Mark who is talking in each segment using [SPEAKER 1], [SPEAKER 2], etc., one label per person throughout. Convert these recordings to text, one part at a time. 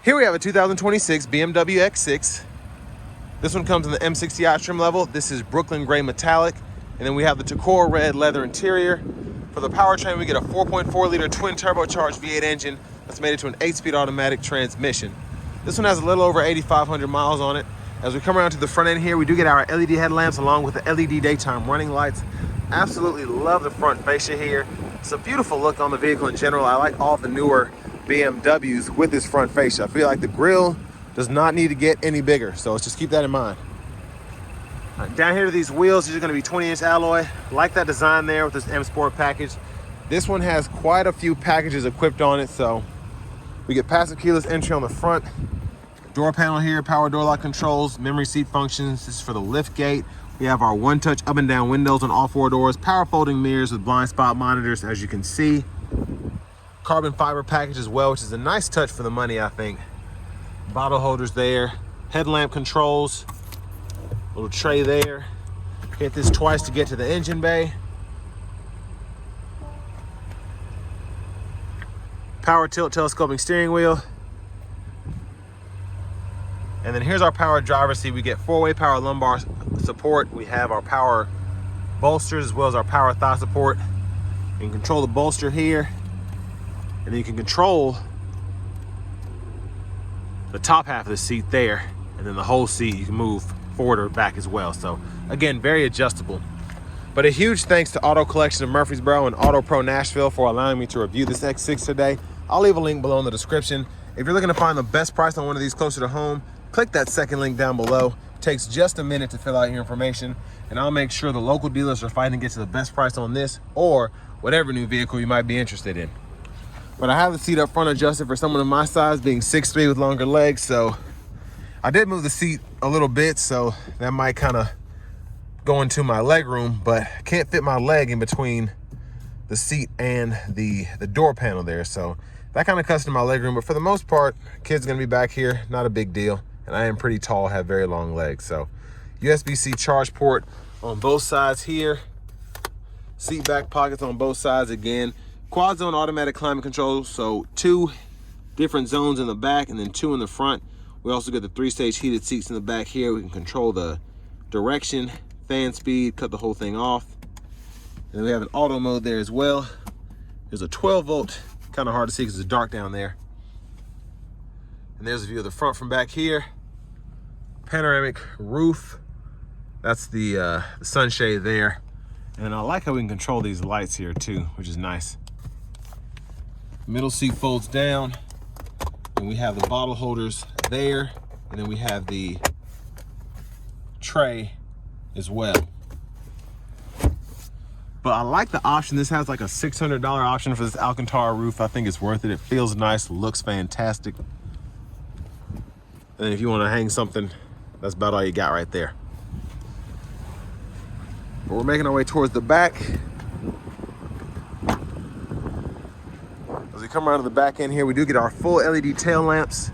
[SPEAKER 1] Here we have a 2026 BMW X6. This one comes in the M60i trim level. This is Brooklyn Gray Metallic. And then we have the Tacor Red leather interior. For the powertrain, we get a 4.4 liter twin turbocharged V8 engine that's made into an 8-speed automatic transmission. This one has a little over 8,500 miles on it. As we come around to the front end here, we do get our LED headlamps along with the LED daytime running lights. Absolutely love the front fascia here. It's a beautiful look on the vehicle in general. I like all the newer BMWs with this front fascia. I feel like the grille does not need to get any bigger, so let's just keep that in mind. Down here to these wheels, these are going to be 20-inch alloy. Like that design there with this M Sport package. This one has quite a few packages equipped on it, so we get passive keyless entry on the front. Door panel here, power door lock controls, memory seat functions. This is for the lift gate. We have our one-touch up and down windows on all 4 doors, power folding mirrors with blind spot monitors, as you can see. Carbon fiber package as well, which is a nice touch for the money, I think. Bottle holders there, headlamp controls, little tray there. Hit this twice to get to the engine bay. Power tilt telescoping steering wheel. And then here's our power driver's seat. We get 4-way power lumbar support. We have our power bolsters as well as our power thigh support. You can control the bolster here. And then you can control the top half of the seat there. And then the whole seat you can move forward or back as well. So again, very adjustable. But a huge thanks to Auto Collection of Murfreesboro and AutoPro Nashville for allowing me to review this X6 today. I'll leave a link below in the description. If you're looking to find the best price on one of these closer to home, click that second link down below. It takes just a minute to fill out your information, and I'll make sure the local dealers are fighting to get to the best price on this or whatever new vehicle you might be interested in. But I have the seat up front adjusted for someone of my size, being 6'3" with longer legs, so I did move the seat a little bit, so that might kind of go into my leg room, but I can't fit my leg in between the seat and the door panel there, so that kind of cuts into my leg room. But for the most part, kid's gonna be back here, not a big deal. And I am pretty tall, have very long legs. So USB-C charge port on both sides here. Seat back pockets on both sides again. Quad zone automatic climate control, so 2 different zones in the back and then 2 in the front. We also get the 3-stage heated seats in the back here. We can control the direction, fan speed, cut the whole thing off. And then we have an auto mode there as well. There's a 12-volt, kind of hard to see because it's dark down there. And there's a view of the front from back here. Panoramic roof. That's the sunshade there. And I like how we can control these lights here too, which is nice. Middle seat folds down, and we have the bottle holders there, and then we have the tray as well. But I like the option. This has like a $600 option for this Alcantara roof. I think it's worth it. It feels nice, looks fantastic. And if you want to hang something, that's about all you got right there. But we're making our way towards the back. As we come around to the back end here, we do get our full LED tail lamps.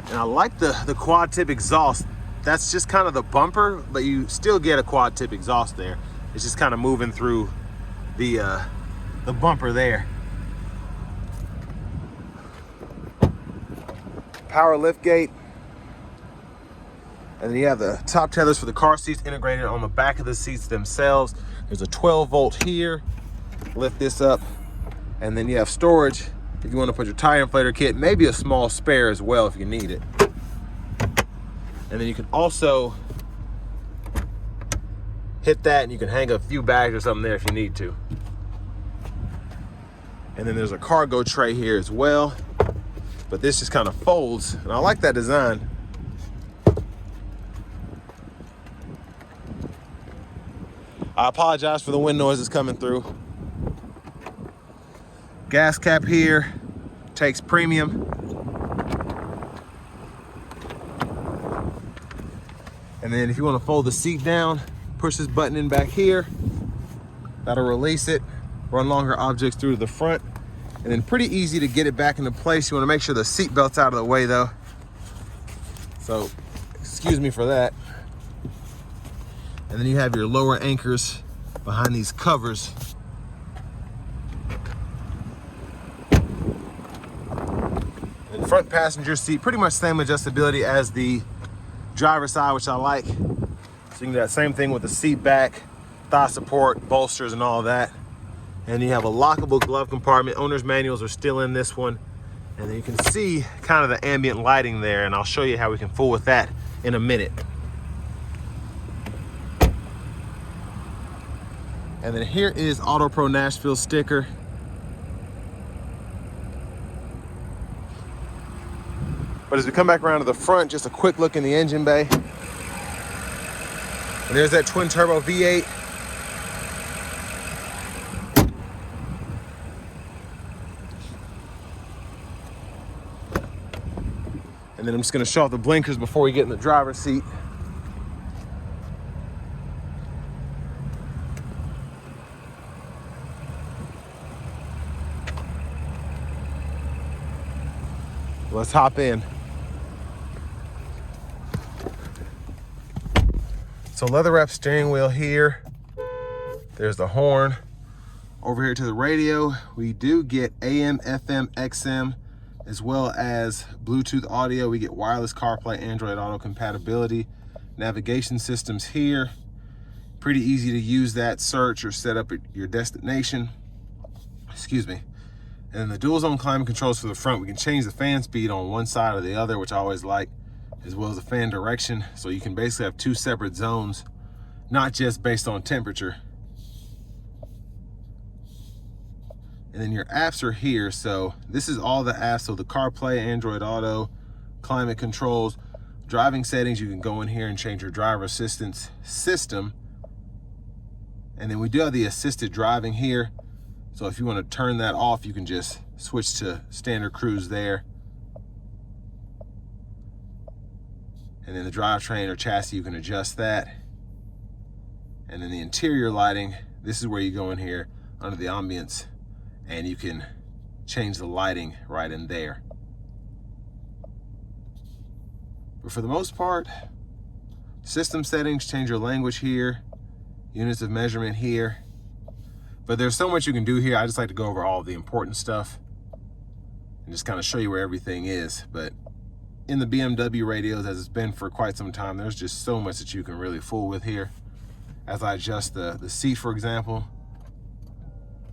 [SPEAKER 1] And I like the quad tip exhaust. That's just kind of the bumper, but you still get a quad tip exhaust there. It's just kind of moving through the bumper there. Power lift gate. And then you have the top tethers for the car seats integrated on the back of the seats themselves. There's a 12-volt here. Lift this up. And then you have storage if you want to put your tire inflator kit, maybe a small spare as well if you need it. And then you can also hit that and you can hang a few bags or something there if you need to. And then there's a cargo tray here as well, but this just kind of folds, and I like that design. I apologize for the wind noises coming through. Gas cap here, takes premium. And then if you want to fold the seat down, push this button in back here. That'll release it, run longer objects through to the front. And then pretty easy to get it back into place. You want to make sure the seat belt's out of the way though. So excuse me for that. And then you have your lower anchors behind these covers. And front passenger seat, pretty much same adjustability as the driver's side, which I like. So you can do that same thing with the seat back, thigh support, bolsters, and all of that. And you have a lockable glove compartment. Owner's manuals are still in this one. And then you can see kind of the ambient lighting there, and I'll show you how we can fool with that in a minute. And then here is AutoPro Nashville sticker. But as we come back around to the front, just a quick look in the engine bay. And there's that twin turbo V8. And then I'm just gonna show off the blinkers before we get in the driver's seat. Let's hop in. So leather wrap steering wheel here. There's the horn. Over here to the radio, we do get AM, FM, XM, as well as Bluetooth audio. We get wireless CarPlay, Android Auto compatibility. Navigation systems here. Pretty easy to use that, search or set up at your destination. Excuse me. And then the dual zone climate controls for the front. We can change the fan speed on one side or the other, which I always like, as well as the fan direction. So you can basically have two separate zones, not just based on temperature. And then your apps are here. So this is all the apps. So the CarPlay, Android Auto, climate controls, driving settings. You can go in here and change your driver assistance system. And then we do have the assisted driving here. So if you want to turn that off, you can just switch to standard cruise there. And then the drivetrain or chassis, you can adjust that. And then the interior lighting, this is where you go in here under the ambience and you can change the lighting right in there. But for the most part, system settings, change your language here, units of measurement here. But there's so much you can do here. I just like to go over all the important stuff and just kind of show you where everything is. But in the BMW radios, as it's been for quite some time, there's just so much that you can really fool with here. As I adjust the seat, for example,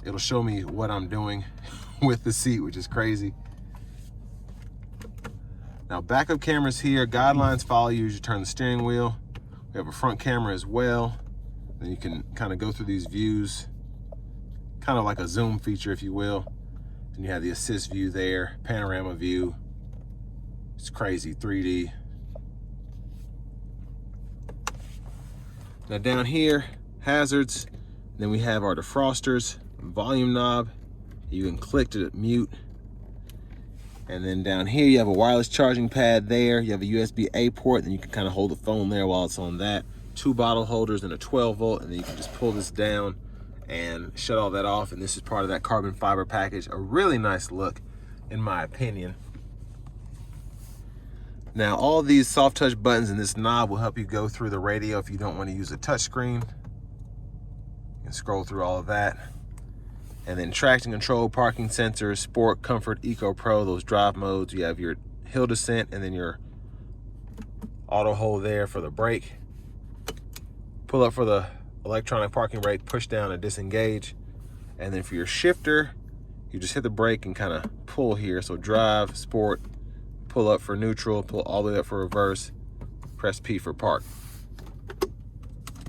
[SPEAKER 1] it'll show me what I'm doing with the seat, which is crazy. Now, backup cameras here, guidelines follow you as you turn the steering wheel. We have a front camera as well. Then you can kind of go through these views, kind of like a zoom feature, if you will. And you have the assist view there, panorama view. It's crazy, 3D. Now down here, hazards. Then we have our defrosters, volume knob. You can click to mute. And then down here, you have a wireless charging pad there. You have a USB-A port, and you can kind of hold the phone there while it's on that. 2 bottle holders and a 12 volt, and then you can just pull this down and shut all that off. And this is part of that carbon fiber package. A really nice look, in my opinion. Now, all these soft touch buttons and this knob will help you go through the radio if you don't want to use a touch screen. You can scroll through all of that. And then traction control, parking sensors, sport, comfort, eco pro, those drive modes. You have your hill descent and then your auto hold there for the brake. Pull up for the electronic parking brake, push down and disengage. And then for your shifter, you just hit the brake and kind of pull here. So drive, sport, pull up for neutral, pull all the way up for reverse, press P for park.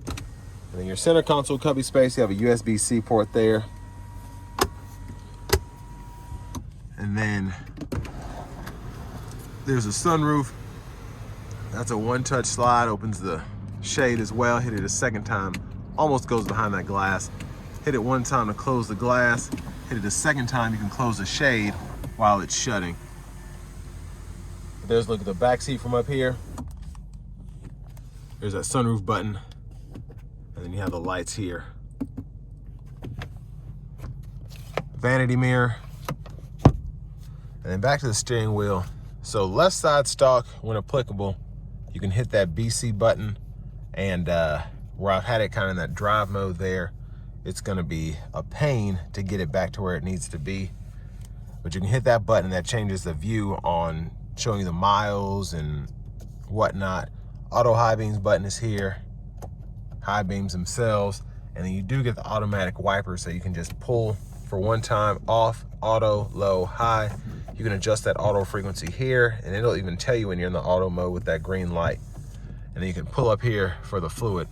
[SPEAKER 1] And then your center console cubby space, you have a USB-C port there. And then there's a sunroof. That's a one-touch slide, opens the shade as well. Hit it a second time, almost goes behind that glass. Hit it one time to close the glass. Hit it a second time, you can close the shade while it's shutting. There's a look at the back seat from up here. There's that sunroof button. And then you have the lights here. Vanity mirror. And then back to the steering wheel. So left side stalk, when applicable, you can hit that BC button. And where I've had it kind of in that drive mode there, it's gonna be a pain to get it back to where it needs to be. But you can hit that button that changes the view on showing you the miles and whatnot. Auto high beams button is here, high beams themselves, and then you do get the automatic wiper, so you can just pull for one time, off, auto, low, high. You can adjust that auto frequency here, and it'll even tell you when you're in the auto mode with that green light. And then you can pull up here for the fluid.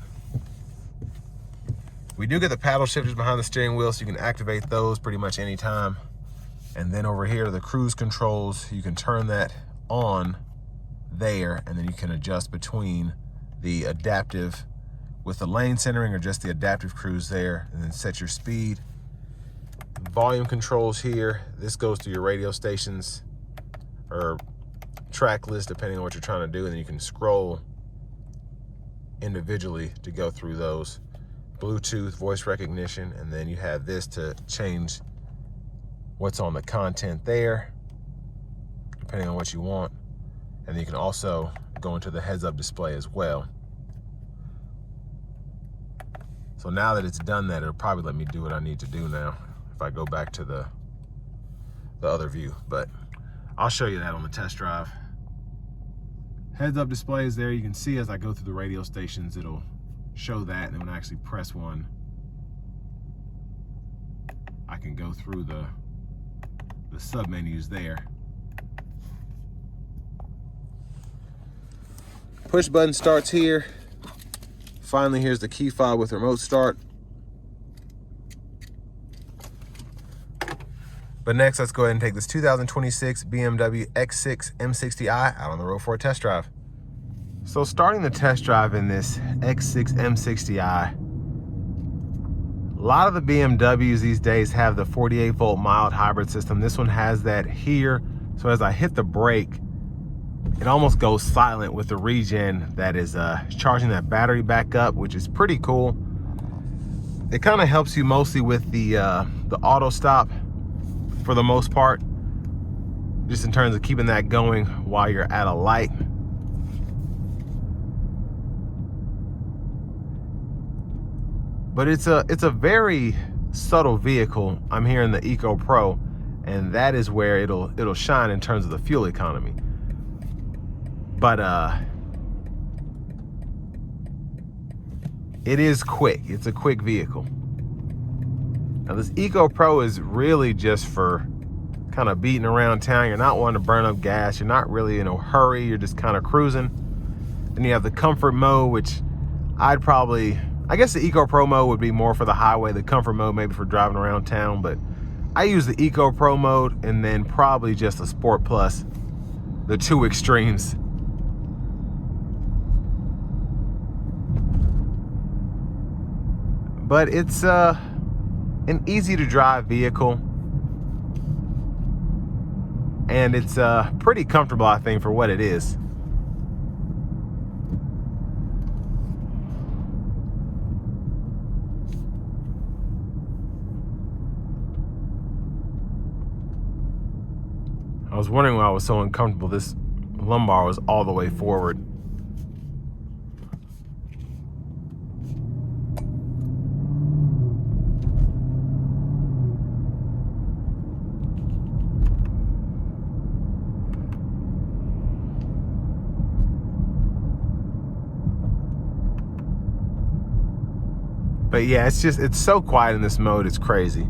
[SPEAKER 1] We do get the paddle shifters behind the steering wheel, so you can activate those pretty much anytime. And then over here, the cruise controls, you can turn that on there, and then you can adjust between the adaptive with the lane centering or just the adaptive cruise there, and then set your speed. Volume controls here. This goes to your radio stations or track list, depending on what you're trying to do, and then you can scroll individually to go through those. Bluetooth, voice recognition, and then you have this to change what's on the content there, depending on what you want. And then you can also go into the heads-up display as well. So now that it's done that, it'll probably let me do what I need to do now if I go back to the other view. But I'll show you that on the test drive. Heads-up display is there. You can see as I go through the radio stations, it'll show that, and then when I actually press one, I can go through the sub-menus there. Push button starts here. Finally, here's the key fob with remote start. But next, let's go ahead and take this 2026 BMW X6 M60i out on the road for a test drive. So starting the test drive in this X6 M60i, a lot of the BMWs these days have the 48 volt mild hybrid system. This one has that here. So as I hit the brake, it almost goes silent with the regen that is charging that battery back up, which is pretty cool. It kind of helps you mostly with the auto stop for the most part, just in terms of keeping that going while you're at a light. But it's a very subtle vehicle. I'm here in the AutoPro, and that is where it'll shine in terms of the fuel economy. But it is quick. It's a quick vehicle. Now this AutoPro is really just for kind of beating around town. You're not wanting to burn up gas. You're not really in a hurry. You're just kind of cruising. Then you have the comfort mode, which I guess the AutoPro mode would be more for the highway. The comfort mode maybe for driving around town, but I use the AutoPro mode and then probably just the Sport Plus, the two extremes. But it's an easy to drive vehicle, and it's pretty comfortable, I think, for what it is. I was wondering why I was so uncomfortable. This lumbar was all the way forward. But yeah, it's so quiet in this mode, it's crazy.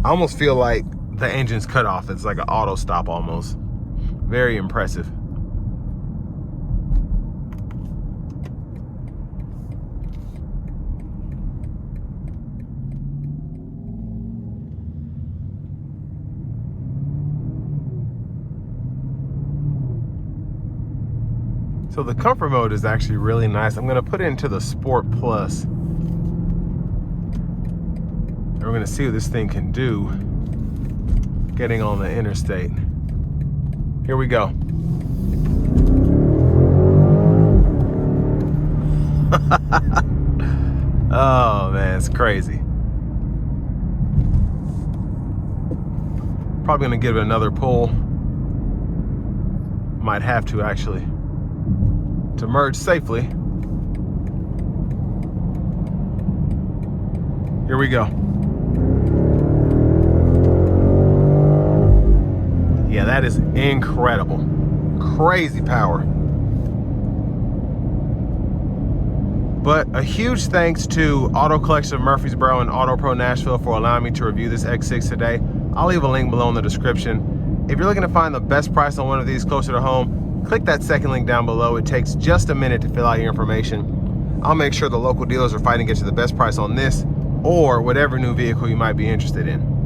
[SPEAKER 1] I almost feel like the engine's cut off. It's like an auto stop almost. Very impressive. So the comfort mode is actually really nice. I'm gonna put it into the Sport Plus. And we're gonna see what this thing can do getting on the interstate. Here we go. Oh man, it's crazy. Probably gonna give it another pull. Might have to actually, to merge safely. Here we go. Yeah, that is incredible. Crazy power. But a huge thanks to Auto Collection of Murfreesboro and AutoPro Nashville for allowing me to review this X6 today. I'll leave a link below in the description. If you're looking to find the best price on one of these closer to home, click that second link down below. It takes just a minute to fill out your information. I'll make sure the local dealers are fighting to get you the best price on this or whatever new vehicle you might be interested in.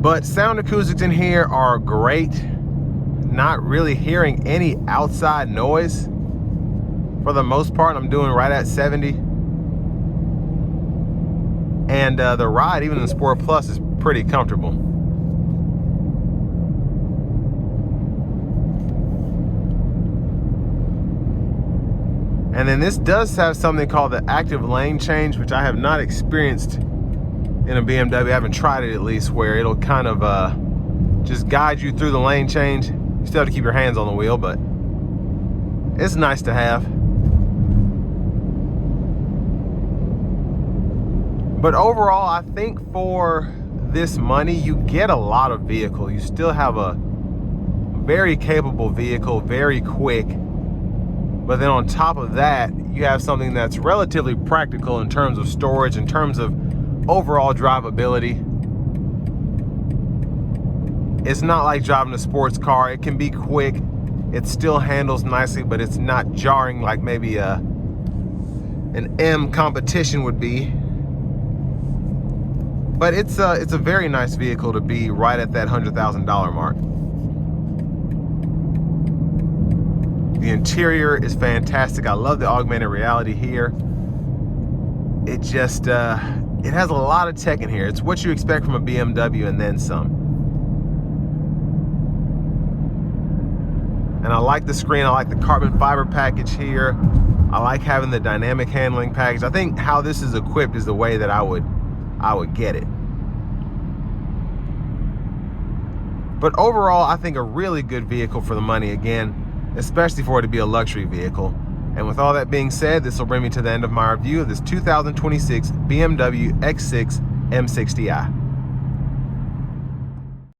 [SPEAKER 1] But sound acoustics in here are great. Not really hearing any outside noise. For the most part, I'm doing right at 70. And the ride, even in the Sport Plus, is pretty comfortable. And then this does have something called the active lane change, which I have not experienced in a BMW. I haven't tried it, at least, where it'll kind of just guide you through the lane change. You still have to keep your hands on the wheel, but it's nice to have. But overall, I think for this money, you get a lot of vehicle. You still have a very capable vehicle, very quick. But then on top of that, you have something that's relatively practical in terms of storage, in terms of overall drivability. It's not like driving a sports car. It can be quick. It still handles nicely, but it's not jarring like maybe an M competition would be. But it's a very nice vehicle to be right at that $100,000 mark. The interior is fantastic. I love the augmented reality here. It just, it has a lot of tech in here. It's what you expect from a BMW and then some. And I like the screen. I like the carbon fiber package here. I like having the dynamic handling package. I think how this is equipped is the way that I would get it. But overall, I think a really good vehicle for the money, again, especially for it to be a luxury vehicle. And with all that being said, this will bring me to the end of my review of this 2026 BMW X6 M60i.